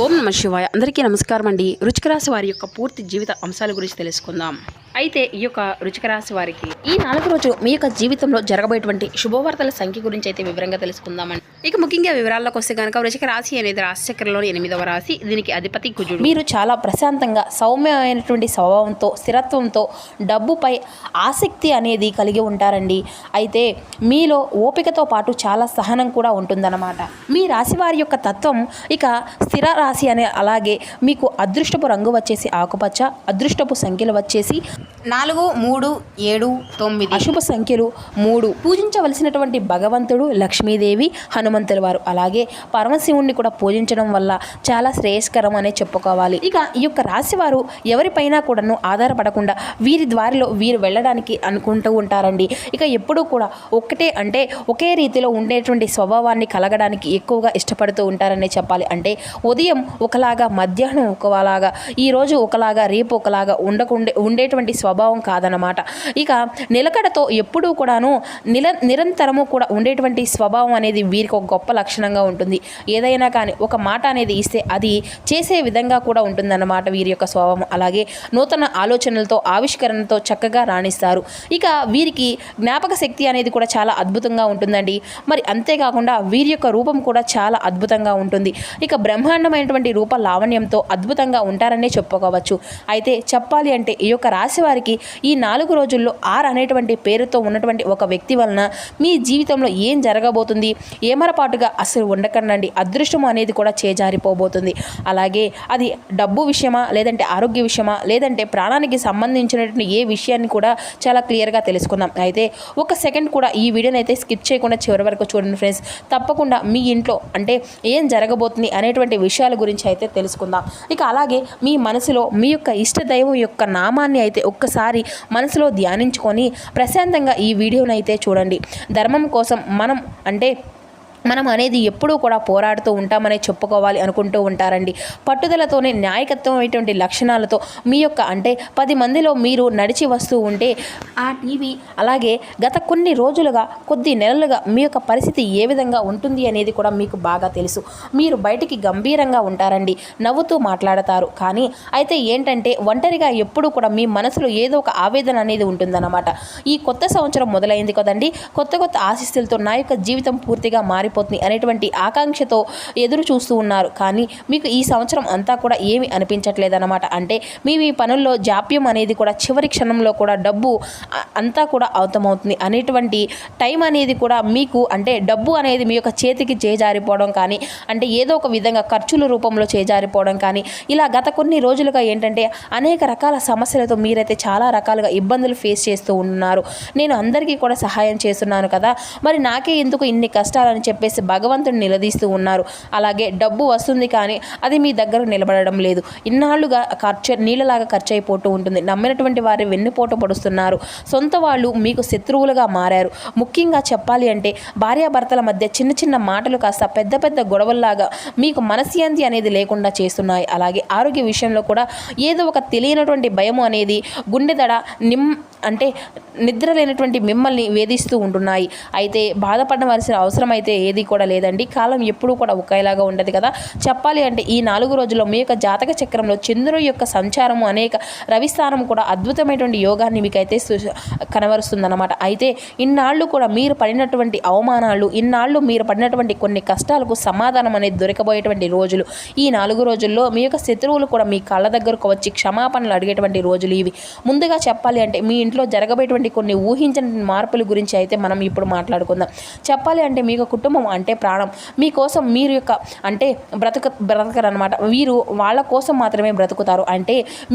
ఓం నమ శివాయ. అందరికీ నమస్కారం అండి. వృశ్చిక రాశి వారి యొక్క పూర్తి జీవిత అంశాల గురించి తెలుసుకుందాం. అయితే ఈ యొక్క వృశ్చిక రాశి వారికి ఈ 4 రోజులు మీ యొక్క జీవితంలో జరగబోయేటువంటి శుభవార్తల సంఖ్య గురించి అయితే వివరంగా తెలుసుకుందామండి. ఇక ముఖ్యంగా వివరాల్లోకి వస్తే కనుక వృశ్చిక రాశి అనేది రాశిచక్రంలోని 8వ రాశి. దీనికి అధిపతి కుజుడు. మీరు చాలా ప్రశాంతంగా సౌమ్యమైనటువంటి స్వభావంతో, స్థిరత్వంతో, డబ్బుపై ఆసక్తి అనేది కలిగి ఉంటారండి. అయితే మీలో ఓపికతో పాటు చాలా సహనం కూడా ఉంటుందన్నమాట. మీ రాశి వారి యొక్క తత్వం ఇక స్థిర రాశి అనే. అలాగే మీకు అదృష్టపు రంగు వచ్చేసి ఆకుపచ్చ, అదృష్టపు సంఖ్యలు వచ్చేసి 4, 3, 7, 9, అశుభ సంఖ్యలు 3. పూజించవలసినటువంటి భగవంతుడు లక్ష్మీదేవి, హనుమంతుల వారు. అలాగే పరమశివుణ్ణి కూడా పూజించడం వల్ల చాలా శ్రేయస్కరం అనే చెప్పుకోవాలి. ఇక ఈ యొక్క రాశి వారు ఎవరిపైనా కూడాను ఆధారపడకుండా వీరి ద్వారిలో వీరు వెళ్ళడానికి అనుకుంటూ ఉంటారండి. ఇక ఎప్పుడూ కూడా ఒకే రీతిలో ఉండేటువంటి స్వభావాన్ని కలగడానికి ఎక్కువగా ఇష్టపడుతూ ఉంటారనే చెప్పాలి. అంటే ఉదయం ఒకలాగా, మధ్యాహ్నం ఒకలాగా, ఈరోజు ఒకలాగా, రేపు ఒకలాగా ఉండేటువంటి స్వభావం కాదనమాట. ఇక నిలకడతో ఎప్పుడూ కూడాను నిరంతరము కూడా ఉండేటువంటి స్వభావం అనేది వీరికి ఒక గొప్ప లక్షణంగా ఉంటుంది. ఏదైనా కానీ ఒక మాట అనేది ఇస్తే అది చేసే విధంగా కూడా ఉంటుందన్నమాట వీరి యొక్క స్వభావం. అలాగే నూతన ఆలోచనలతో, ఆవిష్కరణతో చక్కగా రాణిస్తారు. ఇక వీరికి జ్ఞాపక శక్తి అనేది కూడా చాలా అద్భుతంగా ఉంటుందండి. మరి అంతేకాకుండా వీరి యొక్క రూపం కూడా చాలా అద్భుతంగా ఉంటుంది. ఇక బ్రహ్మాండమైనటువంటి రూప లావణ్యంతో అద్భుతంగా ఉంటారనే చెప్పుకోవచ్చు. అయితే చెప్పాలి అంటే ఈ యొక్క రాశి వారికి ఈ 4 రోజుల్లో 6 అనేటువంటి పేరుతో ఉన్నటువంటి ఒక వ్యక్తి వలన మీ జీవితంలో ఏం జరగబోతుంది, ఏమరపాటుగా అసలు ఉండకండి. అదృష్టం అనేది కూడా చేజారిపోబోతుంది. అలాగే అది డబ్బు విషయమా, లేదంటే ఆరోగ్య విషయమా, లేదంటే ప్రాణానికి సంబంధించినటువంటి ఏ విషయాన్ని కూడా చాలా క్లియర్గా తెలుసుకుందాం. అయితే ఒక సెకండ్ కూడా ఈ వీడియోని అయితే స్కిప్ చేయకుండా చివరి వరకు చూడండి ఫ్రెండ్స్. తప్పకుండా మీ ఇంట్లో అంటే ఏం జరగబోతుంది అనేటువంటి విషయాల గురించి అయితే తెలుసుకుందాం. ఇక అలాగే మీ మనసులో మీ యొక్క ఇష్టదైవం యొక్క నామాన్ని అయితే ఒక్కసారి మనసులో ధ్యానించుకొని ప్రశాంతంగా ఈ వీడియోని అయితే చూడండి. ధర్మం కోసం మనం అనేది ఎప్పుడూ కూడా పోరాడుతూ ఉంటామనే చెప్పుకోవాలి అనుకుంటూ ఉంటారండి. పట్టుదలతోనే న్యాయకత్వం అయినటువంటి లక్షణాలతో మీ యొక్క 10 మందిలో మీరు నడిచి వస్తూ ఉంటే ఆ టీవీ అలాగే గత కొన్ని రోజులుగా, కొద్ది నెలలుగా మీ యొక్క పరిస్థితి ఏ విధంగా ఉంటుంది అనేది కూడా మీకు బాగా తెలుసు. మీరు బయటికి గంభీరంగా ఉంటారండి, నవ్వుతూ మాట్లాడతారు. కానీ అయితే ఏంటంటే ఒంటరిగా ఎప్పుడూ కూడా మీ మనసులో ఏదో ఒక ఆవేదన అనేది ఉంటుందన్నమాట. ఈ కొత్త సంవత్సరం మొదలైంది కదండి, కొత్త ఆశీస్సులతో నా యొక్క జీవితం పూర్తిగా మారిపోతుంది అనేటువంటి ఆకాంక్షతో ఎదురు చూస్తూ ఉన్నారు. కానీ మీకు ఈ సంవత్సరం అంతా కూడా ఏమి అనిపించట్లేదన్నమాట. అంటే మీ పనుల్లో జాప్యం అనేది కూడా చివరి క్షణంలో కూడా డబ్బు అంతా కూడా అవుతమవుతుంది అనేటువంటి టైం అనేది కూడా మీకు డబ్బు అనేది మీ యొక్క చేతికి చేజారిపోవడం కానీ, ఏదో ఒక విధంగా ఖర్చుల రూపంలో చేజారిపోవడం కానీ, ఇలా గత కొన్ని రోజులుగా ఏంటంటే అనేక రకాల సమస్యలతో మీరైతే చాలా రకాలుగా ఇబ్బందులు ఫేస్ చేస్తూ ఉన్నారు. నేను అందరికీ కూడా సహాయం చేస్తున్నాను కదా, మరి నాకే ఎందుకు ఇన్ని కష్టాలని చెప్పేసి భగవంతుడిని నిలదీస్తూ ఉన్నారు. అలాగే డబ్బు వస్తుంది కానీ అది మీ దగ్గర నిలబడడం లేదు. ఇన్నాళ్లుగా నీళ్ళలాగా ఖర్చు అయిపోతూ ఉంటుంది. నమ్మినటువంటి వారి వెన్నుపోటు పడుస్తున్నారు. సొంత వాళ్ళు మీకు శత్రువులుగా మారారు. ముఖ్యంగా చెప్పాలి అంటే భార్యాభర్తల మధ్య చిన్న మాటలు కాస్త పెద్ద గొడవల్లాగా మీకు మనశ్శాంతి అనేది లేకుండా చేస్తున్నాయి. అలాగే ఆరోగ్య విషయంలో కూడా ఏదో ఒక తెలియనటువంటి భయము అనేది గుండెదడ నిద్ర లేనటువంటి మిమ్మల్ని వేధిస్తూ ఉంటున్నాయి. అయితే బాధపడవలసిన అవసరం అయితే ఏది కూడా లేదండి. కాలం ఎప్పుడూ కూడా ఒకేలాగా ఉండదు కదా. చెప్పాలి అంటే ఈ 4 రోజుల్లో మీ యొక్క జాతక చక్రంలో చంద్రుడి యొక్క సంచారము, అనేక రవిస్థానం కూడా అద్భుతమైనటువంటి యోగాన్ని మీకైతే కనబరుస్తుందన్నమాట. అయితే ఇన్నాళ్ళు కూడా మీరు పడినటువంటి అవమానాలు, ఇన్నాళ్ళు మీరు పడినటువంటి కొన్ని కష్టాలకు సమాధానం అనేది దొరకబోయేటువంటి రోజులు ఈ 4 రోజుల్లో. మీ యొక్క శత్రువులు కూడా మీ కళ్ళ దగ్గరకు వచ్చి క్షమాపణలు అడిగేటువంటి రోజులు ఇవి. ముందుగా చెప్పాలి అంటే మీ ఇంట్లో జరగబోయేటువంటి కొన్ని ఊహించని మార్పుల గురించి అయితే మనం ఇప్పుడు మాట్లాడుకుందాం. చెప్పాలి అంటే మీ యొక్క కుటుంబం ప్రాణం. మీకోసం మీరు యొక్క బ్రతకరనమాట. వీరు వాళ్ళ కోసం మాత్రమే బ్రతుకుతారు.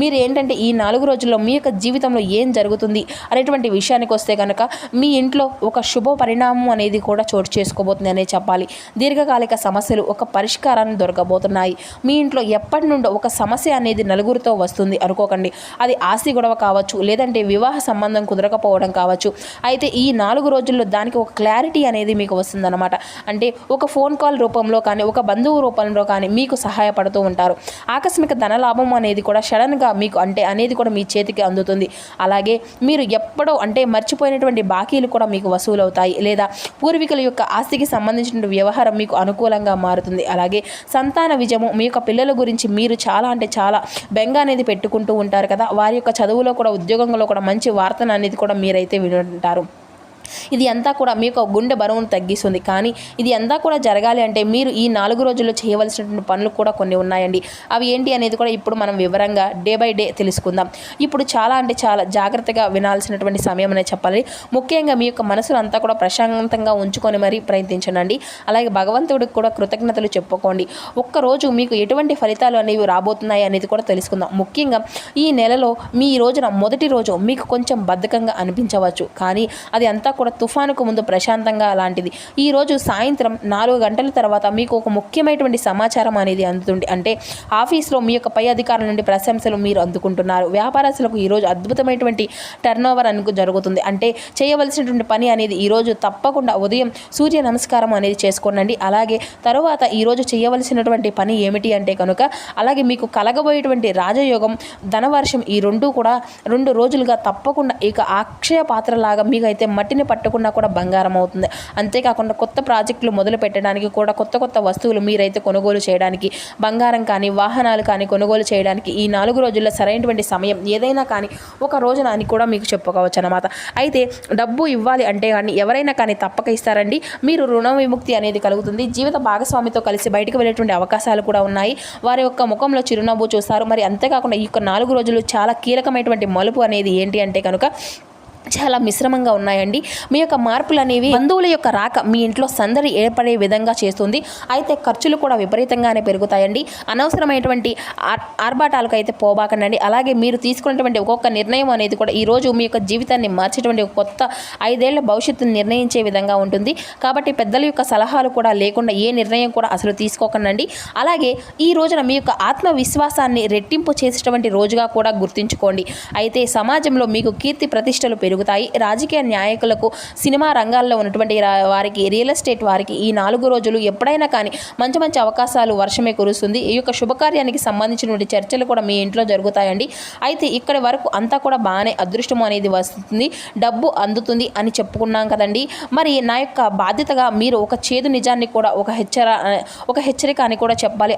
మీరు ఏంటంటే ఈ 4 రోజుల్లో మీ యొక్క జీవితంలో ఏం జరుగుతుంది అనేటువంటి విషయానికి వస్తే కనుక మీ ఇంట్లో ఒక శుభ పరిణామం అనేది కూడా చోటు చేసుకోబోతుంది అనే చెప్పాలి. దీర్ఘకాలిక సమస్యలు ఒక పరిష్కారాన్ని దొరకబోతున్నాయి. మీ ఇంట్లో ఎప్పటి నుండో ఒక సమస్య అనేది నలుగురితో వస్తుంది అనుకోకండి. అది ఆస్తి గొడవ కావచ్చు, లేదంటే వివాహ సంబంధం కుదరకపోవడం కావచ్చు. అయితే ఈ 4 రోజుల్లో దానికి ఒక క్లారిటీ అనేది మీకు వస్తుందన్నమాట. అంటే ఒక ఫోన్ కాల్ రూపంలో కానీ ఒక బంధువు రూపంలో కానీ మీకు సహాయపడుతూ ఉంటారు. ఆకస్మిక ధనలాభం అనేది కూడా సడన్గా మీకు అనేది కూడా మీ చేతికి అందుతుంది. అలాగే మీరు ఎప్పుడో మర్చిపోయినటువంటి బాకీలు కూడా మీకు వసూలవుతాయి, లేదా పూర్వీకుల యొక్క ఆస్తికి సంబంధించిన వ్యవహారం మీకు అనుకూలంగా మారుతుంది. అలాగే సంతాన విజయము, మీ యొక్క పిల్లల గురించి మీరు చాలా బెంగ అనేది పెట్టుకుంటూ ఉంటారు కదా, వారి యొక్క చదువులో కూడా ఉద్యోగంలో కూడా మంచి వార్తను అనేది కూడా మీరైతే వింటారు. ఇది అంతా కూడా మీకు గుండె బరువును తగ్గిస్తుంది. కానీ ఇది అంతా కూడా జరగాలి అంటే మీరు ఈ 4 రోజుల్లో చేయవలసినటువంటి పనులు కూడా కొన్ని ఉన్నాయండి. అవి ఏంటి అనేది కూడా ఇప్పుడు మనం వివరంగా డే బై డే తెలుసుకుందాం. ఇప్పుడు చాలా జాగ్రత్తగా వినాల్సినటువంటి సమయం అనే చెప్పాలి. ముఖ్యంగా మీ యొక్క మనసును అంతా కూడా ప్రశాంతంగా ఉంచుకొని మరీ ప్రయత్నించండి. అలాగే భగవంతుడికి కూడా కృతజ్ఞతలు చెప్పుకోండి. ఒక్కరోజు మీకు ఎటువంటి ఫలితాలు అనేవి రాబోతున్నాయి అనేది కూడా తెలుసుకుందాం. ముఖ్యంగా ఈ నెలలో మీ రోజున మొదటి రోజు మీకు కొంచెం బద్ధకంగా అనిపించవచ్చు, కానీ అది అంతా కూడా తుఫానుకు ముందు ప్రశాంతంగా లాంటిది. ఈరోజు సాయంత్రం 4 గంటల తర్వాత మీకు ఒక ముఖ్యమైనటువంటి సమాచారం అనేది అందుతుంది. ఆఫీస్లో మీ యొక్క పై అధికారుల నుండి ప్రశంసలు మీరు అందుకుంటున్నారు. వ్యాపారస్తులకు ఈరోజు అద్భుతమైనటువంటి టర్నోవర్ జరుగుతుంది. చేయవలసినటువంటి పని అనేది ఈరోజు తప్పకుండా ఉదయం సూర్య నమస్కారం అనేది చేసుకోండి. అలాగే తరువాత ఈరోజు చేయవలసినటువంటి పని ఏమిటి అంటే కనుక, అలాగే మీకు కలగబోయేటువంటి రాజయోగం, ధనవర్షం, ఈ రెండూ కూడా 2 రోజులుగా తప్పకుండా ఇక అక్షయ పాత్రలాగా మీకు అయితే మట్టిని పట్టకుండా కూడా బంగారం అవుతుంది. అంతేకాకుండా కొత్త ప్రాజెక్టులు మొదలు పెట్టడానికి కూడా కొత్త వస్తువులు మీరైతే కొనుగోలు చేయడానికి, బంగారం కానీ వాహనాలు కానీ కొనుగోలు చేయడానికి ఈ 4 రోజుల్లో సరైనటువంటి సమయం ఏదైనా కానీ ఒక రోజున అని కూడా మీకు చెప్పుకోవచ్చు అన్నమాట. అయితే డబ్బు ఇవ్వాలి అంటే కానీ ఎవరైనా కానీ తప్పక ఇస్తారండి. మీరు రుణ విముక్తి అనేది కలుగుతుంది. జీవిత భాగస్వామితో కలిసి బయటకు వెళ్ళేటువంటి అవకాశాలు కూడా ఉన్నాయి. వారి యొక్క ముఖంలో చిరునవ్వు చూస్తారు. మరి అంతేకాకుండా ఈ యొక్క 4 రోజులు చాలా కీలకమైనటువంటి మలుపు అనేది ఏంటి అంటే కనుక చాలా మిశ్రమంగా ఉన్నాయండి. మీ యొక్క మార్పులు అనేవి బంధువుల యొక్క రాక మీ ఇంట్లో సందడి ఏర్పడే విధంగా చేస్తుంది. అయితే ఖర్చులు కూడా విపరీతంగానే పెరుగుతాయండి. అనవసరమైనటువంటి ఆర్భాటాలకు అయితే పోబాకండి. అలాగే మీరు తీసుకున్నటువంటి ఒక్కొక్క నిర్ణయం అనేది కూడా ఈరోజు మీ యొక్క జీవితాన్ని మార్చేటువంటి కొత్త 5 ఏళ్ల భవిష్యత్తును నిర్ణయించే విధంగా ఉంటుంది. కాబట్టి పెద్దల యొక్క సలహాలు కూడా లేకుండా ఏ నిర్ణయం కూడా అసలు తీసుకోకండి. అలాగే ఈ రోజున మీ యొక్క ఆత్మవిశ్వాసాన్ని రెట్టింపు చేసేటువంటి రోజుగా కూడా గుర్తుంచుకోండి. అయితే సమాజంలో మీకు కీర్తి ప్రతిష్టలు పెరుగుతాయి. రాజకీయ నాయకులకు, సినిమా రంగాల్లో ఉన్నటువంటి వారికి, రియల్ ఎస్టేట్ వారికి ఈ 4 రోజులు ఎప్పుడైనా కానీ మంచి అవకాశాలు వర్షమే కురుస్తుంది. ఈ యొక్క శుభకార్యానికి సంబంధించినటువంటి చర్చలు కూడా మీ ఇంట్లో జరుగుతాయండి. అయితే ఇక్కడి వరకు అంతా కూడా బాగానే అదృష్టం అనేది వస్తుంది, డబ్బు అందుతుంది అని చెప్పుకున్నాం కదండి. మరి నా యొక్క బాధ్యతగా మీరు ఒక చేదు నిజాన్ని కూడా ఒక హెచ్చరిక అని కూడా చెప్పాలి.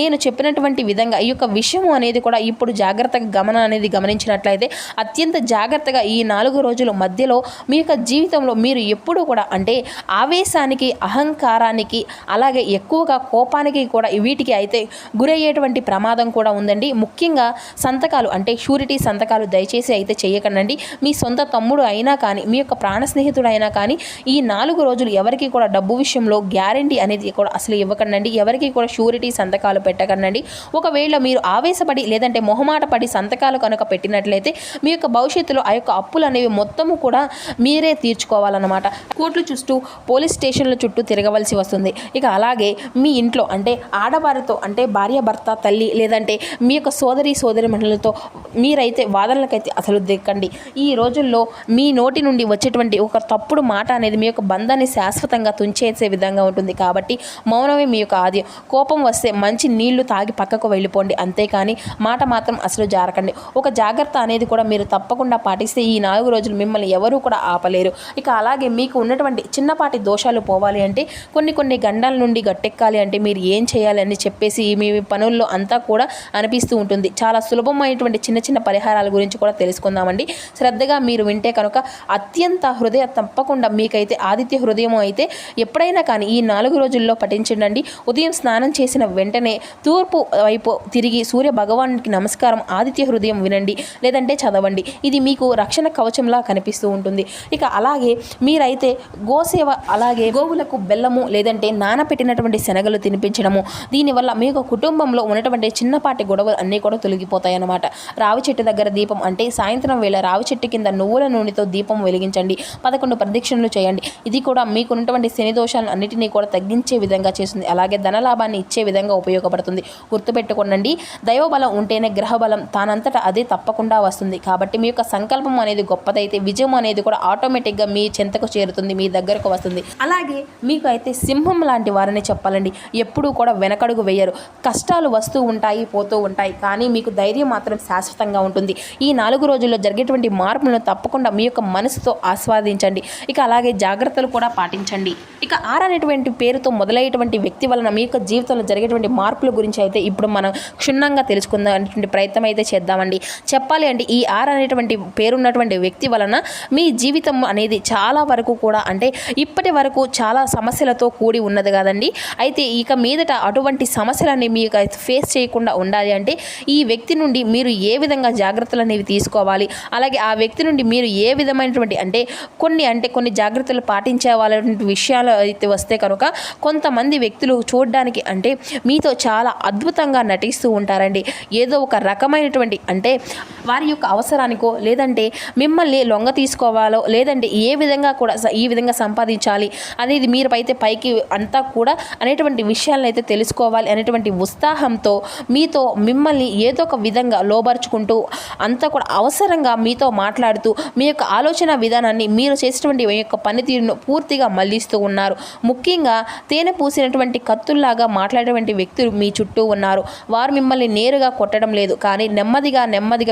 నేను చెప్పినటువంటి విధంగా ఈ యొక్క విషయం అనేది కూడా ఇప్పుడు జాగ్రత్తగా గమనించినట్లయితే అత్యంత జాగ్రత్తగా ఈ 4 రోజుల మధ్యలో మీ యొక్క జీవితంలో మీరు ఎప్పుడూ కూడా ఆవేశానికి, అహంకారానికి, అలాగే ఎక్కువగా కోపానికి కూడా వీటికి అయితే గురయ్యేటువంటి ప్రమాదం కూడా ఉందండి. ముఖ్యంగా సంతకాలు షూరిటీ సంతకాలు దయచేసి అయితే చేయకండి. మీ సొంత తమ్ముడు అయినా కానీ, మీ యొక్క ప్రాణ స్నేహితుడు అయినా కానీ ఈ 4 రోజులు ఎవరికి కూడా డబ్బు విషయంలో గ్యారంటీ అనేది కూడా అసలు ఇవ్వకండి. ఎవరికి కూడా షూరిటీ సంతకాలు పెట్టకండి. ఒకవేళ మీరు ఆవేశపడి లేదంటే మొహమాట పడి సంతకాలు కనుక పెట్టినట్లయితే మీ యొక్క భవిష్యత్తులో ఆ యొక్క అప్పులు అనేవి మొత్తము కూడా మీరే తీర్చుకోవాలన్నమాట. కోర్టుల చుట్టూ, పోలీస్ స్టేషన్ల చుట్టూ తిరగవలసి వస్తుంది. ఇక అలాగే మీ ఇంట్లో ఆడవారితో భార్య, భర్త, తల్లి లేదంటే మీ యొక్క సోదరి మండలతో మీరైతే వాదనలకైతే అసలు దిక్కండి. ఈ రోజుల్లో మీ నోటి నుండి వచ్చేటువంటి ఒక తప్పుడు మాట అనేది మీ యొక్క బంధాన్ని శాశ్వతంగా తుంచేసే విధంగా ఉంటుంది. కాబట్టి మౌనమే మీ యొక్క ఆద్యం. కోపం వస్తే మంచి నీళ్లు తాగి పక్కకు వెళ్ళిపోండి. అంతేకాని మాట మాత్రం అసలు జారకండి. ఒక జాగ్రత్త అనేది కూడా మీరు తప్పకుండా పాటిస్తే ఈ 4 రోజులు మిమ్మల్ని ఎవరూ కూడా ఆపలేరు. ఇక అలాగే మీకు ఉన్నటువంటి చిన్నపాటి దోషాలు పోవాలి అంటే, కొన్ని గండాల నుండి గట్టెక్కాలి అంటే మీరు ఏం చేయాలి అని చెప్పేసి మీ పనుల్లో అంతా కూడా అనిపిస్తూ ఉంటుంది. చాలా సులభమైనటువంటి చిన్న పరిహారాల గురించి కూడా తెలుసుకుందామండి. శ్రద్ధగా మీరు వింటే కనుక అత్యంత తప్పకుండా మీకైతే ఆదిత్య హృదయం అయితే ఎప్పుడైనా కానీ ఈ 4 రోజుల్లో పఠించండి. ఉదయం స్నానం చేసిన వెంటనే తూర్పు వైపు తిరిగి సూర్య భగవానునికి నమస్కారం, ఆదిత్య హృదయం వినండి లేదంటే చదవండి. ఇది మీకు రక్షణ కవచంలా కనిపిస్తూ ఉంటుంది. ఇక అలాగే మీరైతే గోసేవ, అలాగే గోవులకు బెల్లము లేదంటే నానపెట్టినటువంటి శనగలు తినిపించడము, దీనివల్ల మీకు కుటుంబంలో ఉన్నటువంటి చిన్నపాటి గొడవలు అన్నీ కూడా తొలగిపోతాయి అన్నమాట. రావి చెట్టు దగ్గర దీపం సాయంత్రం వేళ రావి చెట్టు కింద నువ్వుల నూనెతో దీపం వెలిగించండి. 11 ప్రదక్షిణలు చేయండి. ఇది కూడా మీకు ఉన్నటువంటి శని దోషాలను అన్నిటినీ కూడా తగ్గించే విధంగా చేస్తుంది. అలాగే ధనలాభాన్ని ఇచ్చే విధంగా ఉపయోగపడుతుంది. గుర్తుపెట్టుకోండి, దైవబలం ఉంటేనే గ్రహబలం తానంతటా అదే తప్పకుండా వస్తుంది. కాబట్టి మీ యొక్క సంకల్పం అనేది గొప్ప గొప్పదైతే విజయం అనేది కూడా ఆటోమేటిక్గా మీ చెంతకు చేరుతుంది, మీ దగ్గరకు వస్తుంది. అలాగే మీకు అయితే సింహం లాంటి వారని చెప్పాలండి. ఎప్పుడూ కూడా వెనకడుగు వేయరు. కష్టాలు వస్తూ ఉంటాయి, పోతూ ఉంటాయి, కానీ మీకు ధైర్యం మాత్రం శాశ్వతంగా ఉంటుంది. ఈ 4 రోజుల్లో జరిగేటువంటి మార్పులను తప్పకుండా మీ యొక్క మనసుతో ఆస్వాదించండి. ఇక అలాగే జాగ్రత్తలు కూడా పాటించండి. ఇక 6 అనేటువంటి పేరుతో మొదలయ్యేటువంటి వ్యక్తి వలన మీ యొక్క జీవితంలో జరిగేటువంటి మార్పుల గురించి అయితే ఇప్పుడు మనం క్షుణ్ణంగా తెలుసుకుందాం అనేటువంటి ప్రయత్నం అయితే చేద్దామండి. చెప్పాలి అంటే ఈ 6 అనేటువంటి పేరున్నటువంటి వ్యక్తి వలన మీ జీవితం అనేది చాలా వరకు కూడా అంటే ఇప్పటి వరకు చాలా సమస్యలతో కూడి ఉన్నది కదండి. అయితే ఇక మీదట అటువంటి సమస్యలన్నీ మీకు ఫేస్ చేయకుండా ఉండాలి అంటే ఈ వ్యక్తి నుండి మీరు ఏ విధంగా జాగ్రత్తలు అనేవి తీసుకోవాలి, అలాగే ఆ వ్యక్తి నుండి మీరు ఏ విధమైనటువంటి కొన్ని జాగ్రత్తలు పాటించే వాళ్ళటువంటి విషయాలు అయితే వస్తే కనుక కొంతమంది వ్యక్తులు చూడడానికి అంటే మీతో చాలా అద్భుతంగా నటిస్తూ ఉంటారండి. ఏదో ఒక రకమైనటువంటి అంటే వారి యొక్క అవసరానికో లేదంటే మిమ్మల్ని లొంగ తీసుకోవాలో లేదంటే ఏ విధంగా కూడా ఈ విధంగా సంపాదించాలి అనేది మీరు అయితే పైకి అంతా కూడా అనేటువంటి విషయాలను అయితే తెలుసుకోవాలి అనేటువంటి ఉత్సాహంతో మీతో మిమ్మల్ని ఏదో ఒక విధంగా లోబరుచుకుంటూ అంతా కూడా అవసరంగా మీతో మాట్లాడుతూ మీ యొక్క ఆలోచన విధానాన్ని మీరు చేసేటువంటి మీ యొక్క పనితీరును పూర్తిగా మళ్లిస్తూ ఉన్నారు. ముఖ్యంగా తేనె పూసినటువంటి కత్తుల్లాగా మాట్లాడేటువంటి వ్యక్తులు మీ చుట్టూ ఉన్నారు. వారు మిమ్మల్ని నేరుగా కొట్టడం లేదు, కానీ నెమ్మదిగా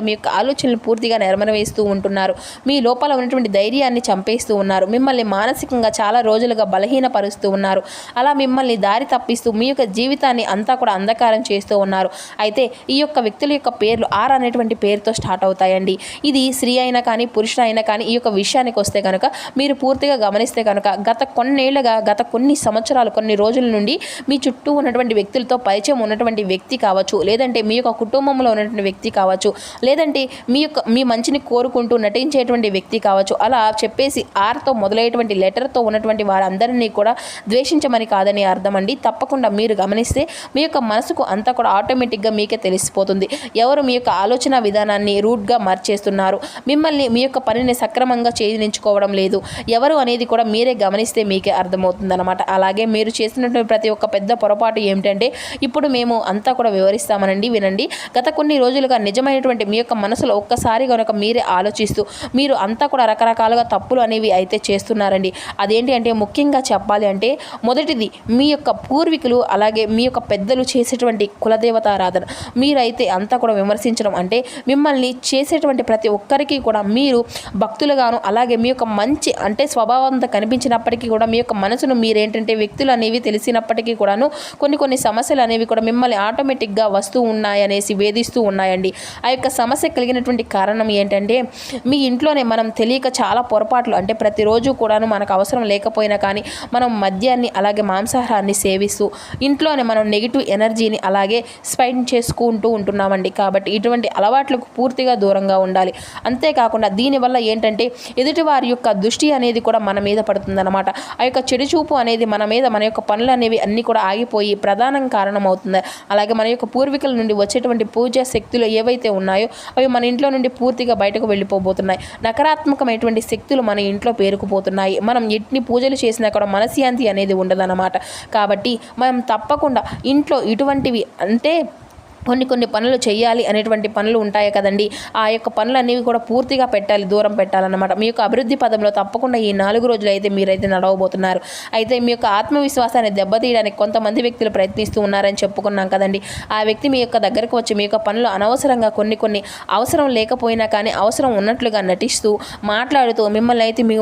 మీ యొక్క ఆలోచనలు పూర్తిగా నెరవేరుస్తూ ఉంటున్నారు. మీ లోపల ఉన్నటువంటి ధైర్యాన్ని చంపేస్తూ ఉన్నారు. మిమ్మల్ని మానసికంగా చాలా రోజులుగా బలహీనపరుస్తూ ఉన్నారు. అలా మిమ్మల్ని దారి తప్పిస్తూ మీ యొక్క జీవితాన్ని అంతా కూడా అంధకారం చేస్తూ ఉన్నారు. అయితే ఈ యొక్క వ్యక్తుల యొక్క పేర్లు 6 అనేటువంటి పేరుతో స్టార్ట్ అవుతాయండి. ఇది స్త్రీ అయినా కానీ పురుషుడు అయినా కానీ ఈ యొక్క విషయానికి వస్తే కనుక మీరు పూర్తిగా గమనిస్తే కనుక గత కొన్ని సంవత్సరాలు కొన్ని రోజుల నుండి మీ చుట్టూ ఉన్నటువంటి వ్యక్తులతో పరిచయం ఉన్నటువంటి వ్యక్తి కావచ్చు, లేదంటే మీ యొక్క కుటుంబంలో ఉన్నటువంటి వ్యక్తి కావచ్చు, లేదంటే మీ మంచిని కోరుకుంటూ నటించేటువంటి వ్యక్తి కావచ్చు. అలా చెప్పేసి 6తో మొదలయ్యేటువంటి లెటర్తో ఉన్నటువంటి వారందరినీ కూడా ద్వేషించమని కాదని అర్థం అండి. తప్పకుండా మీరు గమనిస్తే మీ యొక్క మనసుకు అంతా కూడా ఆటోమేటిక్గా మీకే తెలిసిపోతుంది. ఎవరు మీ యొక్క ఆలోచన విధానాన్ని రూట్గా మార్చేస్తున్నారు, మిమ్మల్ని మీ యొక్క పనిని సక్రమంగా చేయించుకోవడం లేదు ఎవరు అనేది కూడా మీరే గమనిస్తే మీకే అర్థమవుతుందన్నమాట. అలాగే మీరు చేసినటువంటి ప్రతి ఒక్క పెద్ద పొరపాటు ఏమిటంటే ఇప్పుడు మేము అంతా కూడా వివరిస్తామనండి, వినండి. గత కొన్ని రోజులుగా నిజమైనటువంటి మీ యొక్క మనసులో ఒక్కసారి కనుక మీరే ఆలోచిస్తూ మీరు అంతా కూడా రకరకాలుగా తప్పులు అనేవి అయితే చేస్తున్నారండి. అదేంటి అంటే ముఖ్యంగా చెప్పాలి అంటే మొదటిది మీ యొక్క పూర్వీకులు అలాగే మీ యొక్క పెద్దలు చేసేటువంటి కులదేవతారాధన మీరైతే అంతా కూడా విమర్శించడం అంటే మిమ్మల్ని చేసేటువంటి ప్రతి ఒక్కరికి కూడా మీరు భక్తులుగాను అలాగే మీ యొక్క మంచి అంటే స్వభావంతో కనిపించినప్పటికీ కూడా మీ యొక్క మనసును మీరేంటంటే వ్యక్తులు అనేవి తెలిసినప్పటికీ కూడాను కొన్ని సమస్యలు అనేవి కూడా మిమ్మల్ని ఆటోమేటిక్గా వస్తూ ఉన్నాయనేసి వేధిస్తూ ఉన్నాయండి. ఆ యొక్క సమస్య కలిగినటువంటి కారణం ఏంటంటే మీ ఇంట్లోనే మనం తెలియక చాలా పొరపాట్లు అంటే ప్రతిరోజు కూడాను మనకు అవసరం లేకపోయినా కానీ మనం మద్యాన్ని అలాగే మాంసాహారాన్ని సేవిస్తూ ఇంట్లోనే మనం నెగిటివ్ ఎనర్జీని అలాగే స్పెండ్ చేసుకుంటూ ఉంటున్నామండి. కాబట్టి ఇటువంటి అలవాట్లకు పూర్తిగా దూరంగా ఉండాలి. అంతేకాకుండా దీనివల్ల ఏంటంటే ఎదుటివారి యొక్క దృష్టి అనేది కూడా మన మీద పడుతుందన్నమాట. ఆ యొక్క చెడు చూపు అనేది మన మీద మన యొక్క పనులు అనేవి అన్నీ కూడా ఆగిపోయి ప్రధానం కారణం అవుతుంది. అలాగే మన యొక్క పూర్వీకుల నుండి వచ్చేటువంటి పూజా శక్తులు ఏవైతే ఉన్నాయో అవి మన ఇంట్లో నుండి పూర్తిగా బయటకు వెళ్ళిపోబోతున్నాయి. నకారాత్మకమైనటువంటి శక్తులు మన ఇంట్లో పేరుకుపోతున్నాయి. మనం ఎన్ని పూజలు చేసినా కూడా మనశ్శాంతి అనేది ఉండదన్నమాట. కాబట్టి మనం తప్పకుండా ఇంట్లో ఇటువంటివి అంటే కొన్ని పనులు చేయాలి అనేటువంటి పనులు ఉంటాయి కదండి. ఆ యొక్క పనులు అనేవి కూడా పూర్తిగా దూరం పెట్టాలన్నమాట. మీ యొక్క అభివృద్ధి పదంలో తప్పకుండా ఈ 4 రోజులు అయితే మీరైతే నడవబోతున్నారు. అయితే మీ యొక్క ఆత్మవిశ్వాసాన్ని దెబ్బతీయడానికి కొంతమంది వ్యక్తులు ప్రయత్నిస్తూ ఉన్నారని చెప్పుకున్నాం కదండి. ఆ వ్యక్తి మీ యొక్క దగ్గరకు వచ్చి మీ యొక్క పనులు అనవసరంగా కొన్ని అవసరం లేకపోయినా కానీ అవసరం ఉన్నట్లుగా నటిస్తూ మాట్లాడుతూ మిమ్మల్ని అయితే మీ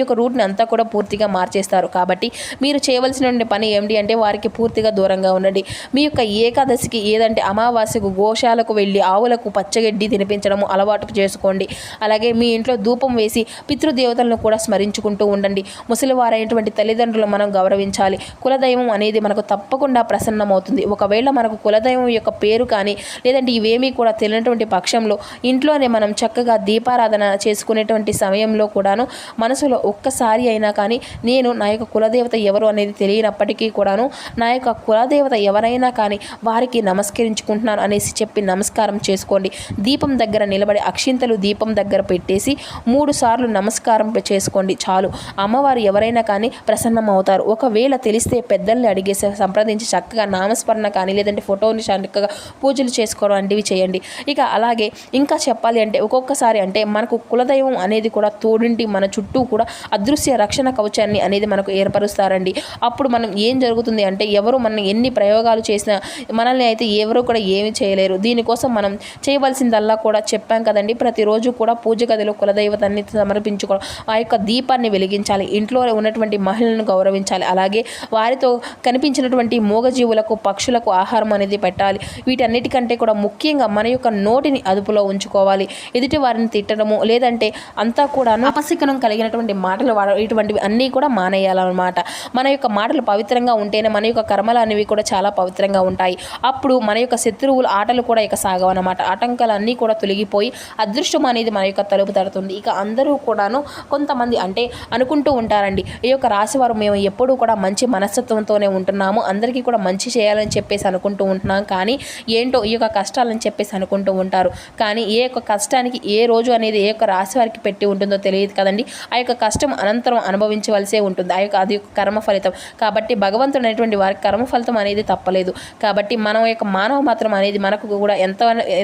యొక్క రూట్ని అంతా కూడా పూర్తిగా మార్చేస్తారు. కాబట్టి మీరు చేయవలసిన పని ఏమిటి అంటే వారికి పూర్తిగా దూరంగా ఉండండి. మీ యొక్క ఏకాదశికి ఏదంటే అమావాస్యకు గోశాలకు వెళ్ళి ఆవులకు పచ్చగడ్డి తినిపించడము అలవాటు చేసుకోండి. అలాగే మీ ఇంట్లో ధూపం వేసి పితృదేవతలను కూడా స్మరించుకుంటూ ఉండండి. ముసలివారైనటువంటి తల్లిదండ్రులు మనం గౌరవించాలి. కులదైవం అనేది మనకు తప్పకుండా ప్రసన్నమవుతుంది. ఒకవేళ మనకు కులదైవం యొక్క పేరు కానీ లేదంటే ఇవేమీ కూడా తెలియనటువంటి పక్షంలో ఇంట్లోనే మనం చక్కగా దీపారాధన చేసుకునేటువంటి సమయంలో కూడాను మనసులో ఒక్కసారి అయినా కానీ నేను నా యొక్క కులదేవత ఎవరు అనేది తెలియనప్పటికీ కూడాను నా యొక్క కులదేవత ఎవరైనా కానీ వారికి నమస్కరించాలి నమస్కరించుకుంటున్నాను అనేసి చెప్పి నమస్కారం చేసుకోండి. దీపం దగ్గర నిలబడి అక్షింతలు దీపం దగ్గర పెట్టేసి 3 సార్లు నమస్కారం చేసుకోండి చాలు. అమ్మవారు ఎవరైనా కానీ ప్రసన్నం అవుతారు. ఒకవేళ తెలిస్తే పెద్దల్ని అడిగేసి సంప్రదించి చక్కగా నామస్మరణ కానీ లేదంటే ఫోటోని చక్కగా పూజలు చేసుకోవడం వంటివి చేయండి. ఇక అలాగే ఇంకా చెప్పాలి అంటే ఒక్కొక్కసారి అంటే మనకు కులదైవం అనేది కూడా తోడింటి మన చుట్టూ కూడా అదృశ్య రక్షణ కవచాన్ని అనేది మనకు ఏర్పరుస్తారండి. అప్పుడు మనం ఏం జరుగుతుంది అంటే ఎవరు మనం ఎన్ని ప్రయోగాలు చేసినా మనల్ని అయితే ఎవరు కూడా ఏమి చేయలేరు. దీనికోసం మనం చేయవలసిందల్లా కూడా చెప్పాం కదండి. ప్రతిరోజు కూడా పూజ గదిలో కులదైవతాన్ని సమర్పించుకోవడం, ఆ యొక్క దీపాన్ని వెలిగించాలి, ఇంట్లో ఉన్నటువంటి మహిళలను గౌరవించాలి, అలాగే వారితో కనిపించినటువంటి మూగజీవులకు పక్షులకు ఆహారం అనేది పెట్టాలి. వీటన్నిటికంటే కూడా ముఖ్యంగా మన యొక్క నోటిని అదుపులో ఉంచుకోవాలి. ఎదుటి వారిని తిట్టడము లేదంటే అంతా కూడా అపశకునం కలిగినటువంటి మాటలు ఇటువంటివి అన్నీ కూడా మానేయాలన్నమాట. మన యొక్క మాటలు పవిత్రంగా ఉంటేనే మన యొక్క కర్మలు అనేవి కూడా చాలా పవిత్రంగా ఉంటాయి. అప్పుడు మన యొక్క శత్రువుల ఆటలు కూడా ఇక సాగవన్నమాట. ఆటంకాలన్నీ కూడా తొలగిపోయి అదృష్టం అనేది మన యొక్క తలుపు తడుతుంది. ఇక అందరూ కూడాను కొంతమంది అంటే అనుకుంటూ ఉంటారండి, ఈ యొక్క రాశివారు మేము ఎప్పుడూ కూడా మంచి మనస్తత్వంతోనే ఉంటున్నాము, అందరికీ కూడా మంచి చేయాలని చెప్పేసి అనుకుంటూ ఉంటున్నాం, కానీ ఏంటో ఈ యొక్క కష్టాలని చెప్పేసి అనుకుంటూ ఉంటారు. కానీ ఏ యొక్క కష్టానికి ఏ రోజు అనేది ఏ యొక్క రాశి వారికి పెట్టి ఉంటుందో తెలియదు కదండి. ఆ యొక్క కష్టం అనంతరం అనుభవించవలసే ఉంటుంది. అది యొక్క కర్మ ఫలితం. కాబట్టి భగవంతుడు అనేటువంటి వారికి కర్మ ఫలితం అనేది తప్పలేదు. కాబట్టి మనం యొక్క మానవ మాత్రం అనేది మనకు కూడా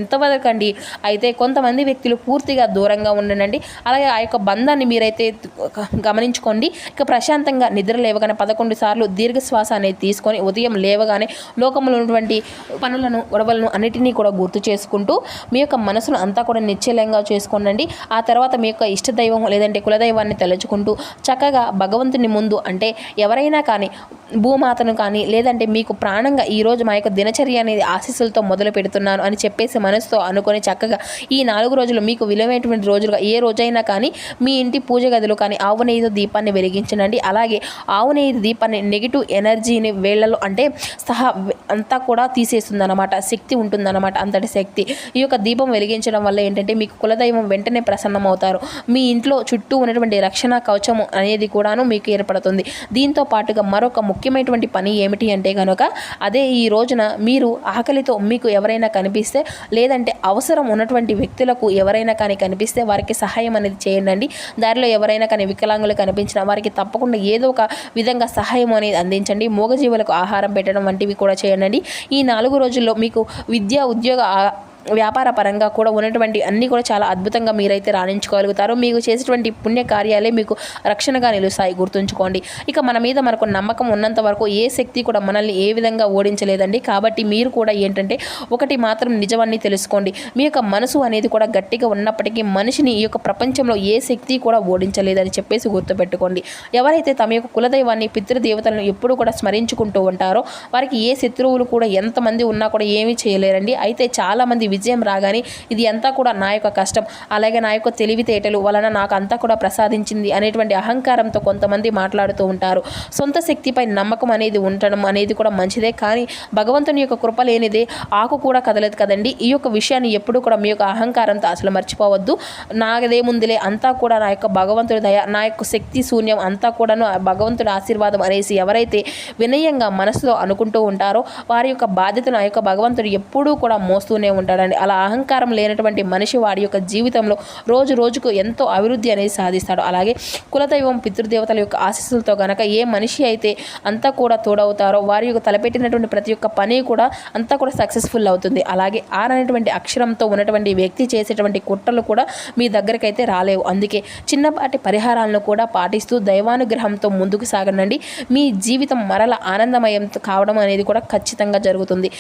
ఎంతవరకు అండి అయితే కొంతమంది వ్యక్తులు పూర్తిగా దూరంగా ఉండండి. అలాగే ఆ యొక్క బంధాన్ని మీరైతే గమనించుకోండి. ఇక ప్రశాంతంగా నిద్ర లేవగానే 11 సార్లు దీర్ఘశ్వాస అనేది తీసుకొని ఉదయం లేవగానే లోకంలో ఉన్నటువంటి పనులను గొడవలను అన్నిటినీ కూడా గుర్తు చేసుకుంటూ మీ యొక్క మనసును అంతా కూడా నిశ్చలంగా చేసుకోండి. ఆ తర్వాత మీ యొక్క ఇష్టదైవం లేదంటే కులదైవాన్ని తలుచుకుంటూ చక్కగా భగవంతుని ముందు అంటే ఎవరైనా కానీ భూమాతను కానీ లేదంటే మీకు ప్రాణంగా ఈరోజు మా యొక్క దినచర్య అనేది ఆశీస్సులతో మొదలు పెడుతున్నాను అని చెప్పేసి మనసుతో అనుకొని చక్కగా ఈ 4 రోజులు మీకు విలువైనటువంటి రోజులుగా ఏ రోజైనా కానీ మీ ఇంటి పూజ గదిలో కానీ ఆవు నెయ్యితో దీపాన్ని వెలిగించండి. అలాగే ఆవు నెయ్యి దీపాన్ని నెగిటివ్ ఎనర్జీని వేళ్లలో అంటే అంతా కూడా తీసేస్తుందన్నమాట. శక్తి ఉంటుందన్నమాట, అంతటి శక్తి. ఈ యొక్క దీపం వెలిగించడం వల్ల ఏంటంటే మీకు కులదైవం వెంటనే ప్రసన్నం అవుతారు. మీ ఇంట్లో చుట్టూ ఉన్నటువంటి రక్షణ కవచం అనేది కూడాను మీకు ఏర్పడుతుంది. దీంతో పాటుగా మరొక ముఖ్యమైనటువంటి పని ఏమిటి అంటే కనుక అదే ఈ రోజున మీరు ఆకలితో మీకు ఎవరైనా కనిపిస్తే లేదంటే అవసరం ఉన్నటువంటి వ్యక్తులకు ఎవరైనా కానీ కనిపిస్తే వారికి సహాయం అనేది చేయండి. దారిలో ఎవరైనా కానీ వికలాంగులు కనిపించినా వారికి తప్పకుండా ఏదో ఒక విధంగా సహాయం అనేది అందించండి. మూగజీవులకు ఆహారం పెట్టడం వంటివి కూడా చేయండి. ఈ 4 రోజుల్లో మీకు విద్య ఉద్యోగ వ్యాపార పరంగా కూడా ఉన్నటువంటి అన్నీ కూడా చాలా అద్భుతంగా మీరైతే రాణించుకోగలుగుతారు. మీకు చేసేటువంటి పుణ్య కార్యాలే మీకు రక్షణగా నిలుస్తాయి, గుర్తుంచుకోండి. ఇక మన మీద మనకు నమ్మకం ఉన్నంత వరకు ఏ శక్తి కూడా మనల్ని ఏ విధంగా ఓడించలేదండి. కాబట్టి మీరు కూడా ఏంటంటే ఒకటి మాత్రం నిజమని తెలుసుకోండి. మీ యొక్క మనసు అనేది కూడా గట్టిగా ఉన్నప్పటికీ మనిషిని ఈ యొక్క ప్రపంచంలో ఏ శక్తి కూడా ఓడించలేదని చెప్పేసి గుర్తుపెట్టుకోండి. ఎవరైతే తమ యొక్క కులదైవాన్ని పితృదేవతలను ఎప్పుడు కూడా స్మరించుకుంటూ ఉంటారో వారికి ఏ శత్రువులు కూడా ఎంతమంది ఉన్నా కూడా ఏమీ చేయలేరండి. అయితే చాలామంది విజయం రాగానే ఇది అంతా కూడా నా యొక్క కష్టం, అలాగే నా యొక్క తెలివితేటలు వలన నాకు అంతా కూడా ప్రసాదించింది అనేటువంటి అహంకారంతో కొంతమంది మాట్లాడుతూ ఉంటారు. సొంత శక్తిపై నమ్మకం అనేది ఉండడం అనేది కూడా మంచిదే, కానీ భగవంతుని యొక్క కృప లేనిదే ఆకు కూడా కదలదు కదండి. ఈ యొక్క విషయాన్ని ఎప్పుడు కూడా మీ యొక్క అహంకారంతో అసలు మర్చిపోవద్దు. నాదేముందిలే అంతా కూడా నా యొక్క భగవంతుడి దయ, నా యొక్క శక్తి శూన్యం అంతా కూడాను భగవంతుడి ఆశీర్వాదం అనేసి ఎవరైతే వినయంగా మనసులో అనుకుంటూ ఉంటారో వారి యొక్క బాధ్యతను ఆ యొక్క భగవంతుడు ఎప్పుడూ కూడా మోస్తూనే ఉంటాడు. అలా అహంకారం లేనటువంటి మనిషి వాడి యొక్క జీవితంలో రోజు రోజుకు ఎంతో అభివృద్ధి అనేది సాధిస్తాడు. అలాగే కులదైవం పితృదేవతల యొక్క ఆశీస్సులతో గనక ఏ మనిషి అయితే అంతా కూడా తోడవుతారో వారి యొక్క తలపెట్టినటువంటి ప్రతి ఒక్క పని కూడా అంతా కూడా సక్సెస్ఫుల్ అవుతుంది. అలాగే అనేటువంటి అక్షరంతో ఉన్నటువంటి వ్యక్తి చేసేటువంటి కుట్రలు కూడా మీ దగ్గరకైతే రాలేవు. అందుకే చిన్నపాటి పరిహారాలను కూడా పాటిస్తూ దైవానుగ్రహంతో ముందుకు సాగనండి. మీ జీవితం మరల ఆనందమయం కావడం అనేది కూడా ఖచ్చితంగా జరుగుతుంది.